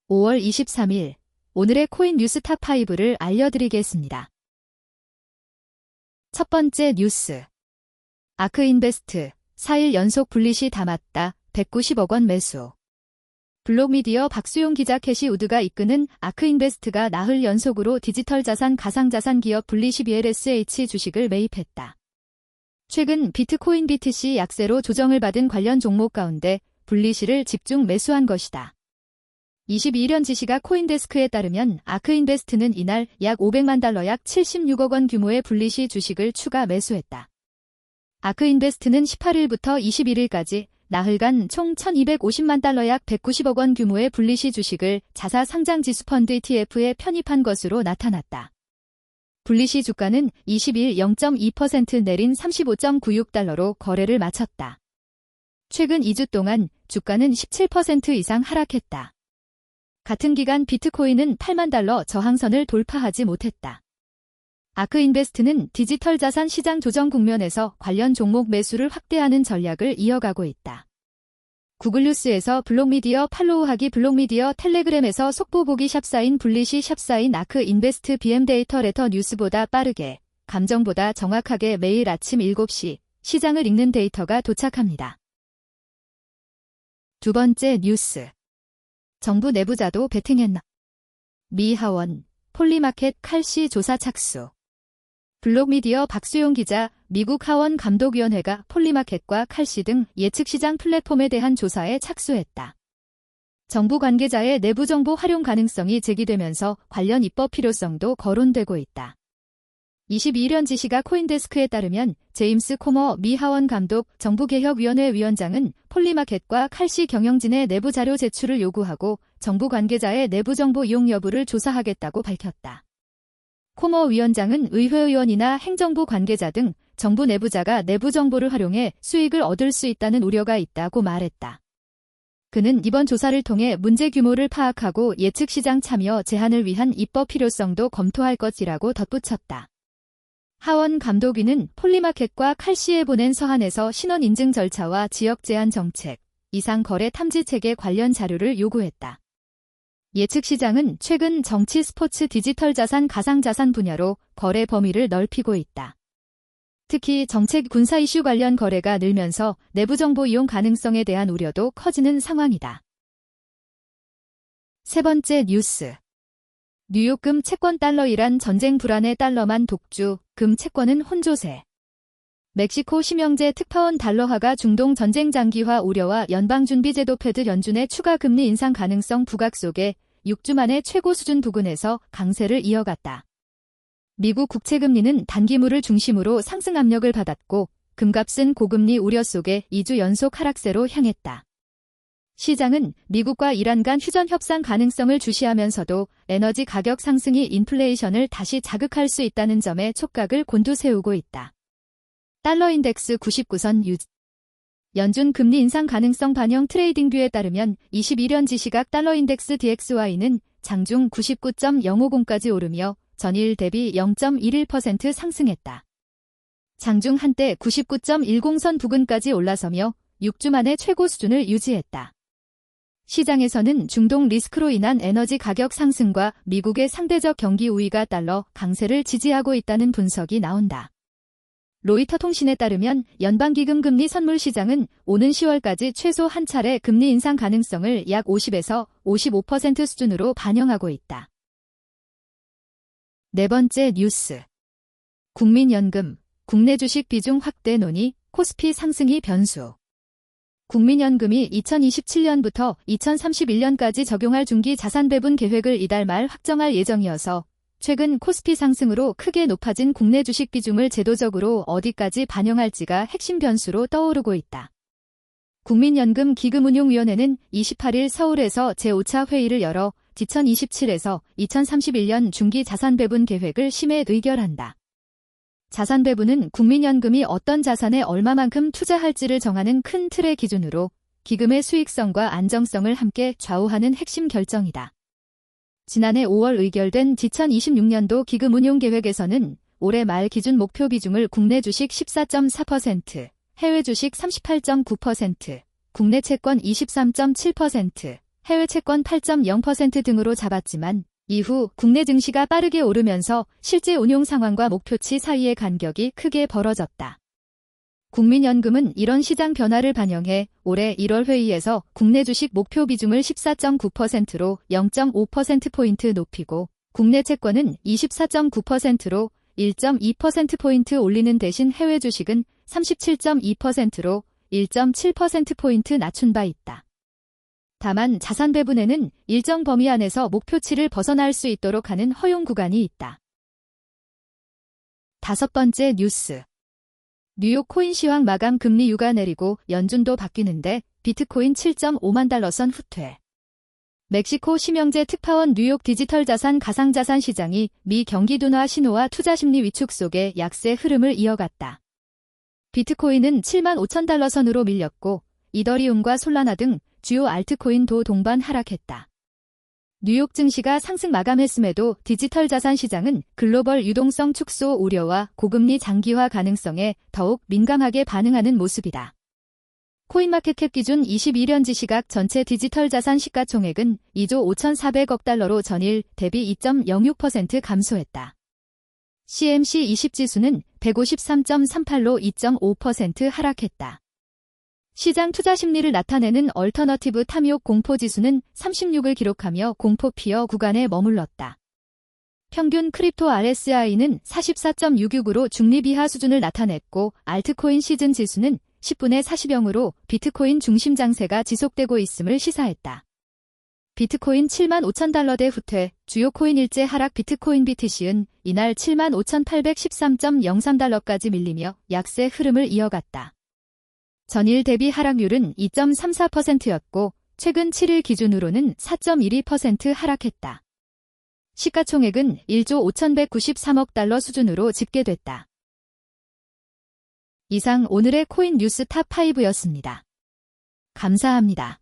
5월 23일 오늘의 코인 뉴스 탑5를 알려드리겠습니다. 첫 번째 뉴스. 아크인베스트 4일 연속 불리시 담았다. 190억 원 매수. 블록미디어 박수용 기자 캐시우드가 이끄는 아크인베스트가 나흘 연속으로 디지털 자산 가상자산 기업 블리시 BLSH 주식을 매입했다. 최근 비트코인 BTC 약세로 조정을 받은 관련 종목 가운데 블리시를 집중 매수한 것이다. 22년 지시가 코인데스크에 따르면 아크인베스트는 이날 약 500만 달러 약 76억 원 규모의 블리시 주식을 추가 매수했다. 아크인베스트는 18일부터 21일까지 나흘간 총 1250만 달러 약 190억 원 규모의 블리시 주식을 자사 상장 지수펀드 ETF에 편입한 것으로 나타났다. 블리시 주가는 20일 0.2% 내린 35.96달러로 거래를 마쳤다. 최근 2주 동안 주가는 17% 이상 하락했다. 같은 기간 비트코인은 8만 달러 저항선을 돌파하지 못했다. 아크인베스트는 디지털 자산 시장 조정 국면에서 관련 종목 매수를 확대하는 전략을 이어가고 있다. 구글뉴스에서 블록미디어 팔로우하기 블록미디어 텔레그램에서 속보보기 샵사인 블리시 샵사인 아크인베스트 BM 데이터 레터 뉴스보다 빠르게, 감정보다 정확하게 매일 아침 7시 시장을 읽는 데이터가 도착합니다. 두 번째 뉴스. 정부 내부자도 베팅했나? 미 하원, 폴리마켓 칼시 조사 착수. 블록미디어 박수용 기자, 미국 하원 감독위원회가 폴리마켓과 칼시 등 예측시장 플랫폼에 대한 조사에 착수했다. 정부 관계자의 내부 정보 활용 가능성이 제기되면서 관련 입법 필요성도 거론되고 있다. 22년 지시가 코인데스크에 따르면 제임스 코머 미 하원 감독 정부개혁위원회 위원장은 폴리마켓과 칼시 경영진의 내부 자료 제출을 요구하고 정부 관계자의 내부 정보 이용 여부를 조사하겠다고 밝혔다. 코머 위원장은 의회의원이나 행정부 관계자 등 정부 내부자가 내부 정보를 활용해 수익을 얻을 수 있다는 우려가 있다고 말했다. 그는 이번 조사를 통해 문제 규모를 파악하고 예측시장 참여 제한을 위한 입법 필요성도 검토할 것이라고 덧붙였다. 하원 감독위는 폴리마켓과 칼시에 보낸 서한에서 신원 인증 절차와 지역 제한 정책, 이상 거래 탐지 체계 관련 자료를 요구했다. 예측시장은 최근 정치, 스포츠, 디지털 자산, 가상자산 분야로 거래 범위를 넓히고 있다. 특히 정책, 군사 이슈 관련 거래가 늘면서 내부 정보 이용 가능성에 대한 우려도 커지는 상황이다. 세 번째 뉴스. 뉴욕금 채권 달러 이란 전쟁 불안의 달러만 독주, 금 채권은 혼조세. 멕시코 심영재 특파원 달러화가 중동 전쟁 장기화 우려와 연방준비제도 패드 연준의 추가 금리 인상 가능성 부각 속에 6주 만에 최고 수준 부근에서 강세를 이어갔다. 미국 국채금리는 단기물을 중심으로 상승 압력을 받았고 금값은 고금리 우려 속에 2주 연속 하락세로 향했다. 시장은 미국과 이란 간 휴전 협상 가능성을 주시하면서도 에너지 가격 상승이 인플레이션을 다시 자극할 수 있다는 점에 촉각을 곤두세우고 있다. 달러 인덱스 99선 유지. 연준 금리 인상 가능성 반영 트레이딩뷰에 따르면 21년 지시각 달러 인덱스 DXY는 장중 99.050까지 오르며 전일 대비 0.11% 상승했다. 장중 한때 99.10선 부근까지 올라서며 6주 만에 최고 수준을 유지했다. 시장에서는 중동 리스크로 인한 에너지 가격 상승과 미국의 상대적 경기 우위가 달러 강세를 지지하고 있다는 분석이 나온다. 로이터 통신에 따르면 연방기금 금리 선물 시장은 오는 10월까지 최소 한 차례 금리 인상 가능성을 약 50에서 55% 수준으로 반영하고 있다. 네 번째 뉴스. 국민연금, 국내 주식 비중 확대 논의, 코스피 상승이 변수. 국민연금이 2027년부터 2031년까지 적용할 중기 자산 배분 계획을 이달 말 확정할 예정이어서 최근 코스피 상승으로 크게 높아진 국내 주식 비중을 제도적으로 어디까지 반영할지가 핵심 변수로 떠오르고 있다. 국민연금 기금운용위원회는 28일 서울에서 제5차 회의를 열어 2027에서 2031년 중기 자산 배분 계획을 심해 의결한다. 자산 배분은 국민연금이 어떤 자산에 얼마만큼 투자할지를 정하는 큰 틀의 기준으로 기금의 수익성과 안정성을 함께 좌우하는 핵심 결정이다. 지난해 5월 의결된 2026년도 기금운용계획에서는 올해 말 기준 목표 비중을 국내 주식 14.4%, 해외 주식 38.9%, 국내 채권 23.7%, 해외 채권 8.0% 등으로 잡았지만 이후 국내 증시가 빠르게 오르면서 실제 운용 상황과 목표치 사이의 간격이 크게 벌어졌다. 국민연금은 이런 시장 변화를 반영해 올해 1월 회의에서 국내 주식 목표 비중을 14.9%로 0.5%포인트 높이고 국내 채권은 24.9%로 1.2%포인트 올리는 대신 해외 주식은 37.2%로 1.7%포인트 낮춘 바 있다. 다만 자산 배분에는 일정 범위 안에서 목표치를 벗어날 수 있도록 하는 허용 구간이 있다. 5번째 뉴스. 뉴욕 코인 시황 마감 금리 유가 내리고 연준도 바뀌는데 비트코인 7.5만 달러 선 후퇴. 멕시코 심영재 특파원 뉴욕 디지털 자산 가상자산 시장이 미 경기 둔화 신호와 투자 심리 위축 속에 약세 흐름을 이어갔다. 비트코인은 7만 5천 달러 선으로 밀렸고 이더리움과 솔라나 등 주요 알트코인도 동반 하락했다. 뉴욕 증시가 상승 마감했음에도 디지털 자산 시장은 글로벌 유동성 축소 우려와 고금리 장기화 가능성에 더욱 민감하게 반응하는 모습이다. 코인마켓캡 기준 21년지 시각 전체 디지털 자산 시가총액은 2조 5,400억 달러로 전일 대비 2.06% 감소했다. CMC 20 지수는 153.38로 2.5% 하락했다. 시장 투자 심리를 나타내는 얼터너티브 탐욕 공포 지수는 36을 기록하며 공포 피어 구간에 머물렀다. 평균 크립토 RSI는 44.66으로 중립 이하 수준을 나타냈고 알트코인 시즌 지수는 10분의 40영으로 비트코인 중심 장세가 지속되고 있음을 시사했다. 비트코인 7만 5천 달러대 후퇴, 주요 코인 일제 하락 비트코인 BTC은 이날 7만 5,813.03달러까지 밀리며 약세 흐름을 이어갔다. 전일 대비 하락률은 2.34%였고 최근 7일 기준으로는 4.12% 하락했다. 시가총액은 1조 5,193억 달러 수준으로 집계됐다. 이상 오늘의 코인 뉴스 탑5였습니다. 감사합니다.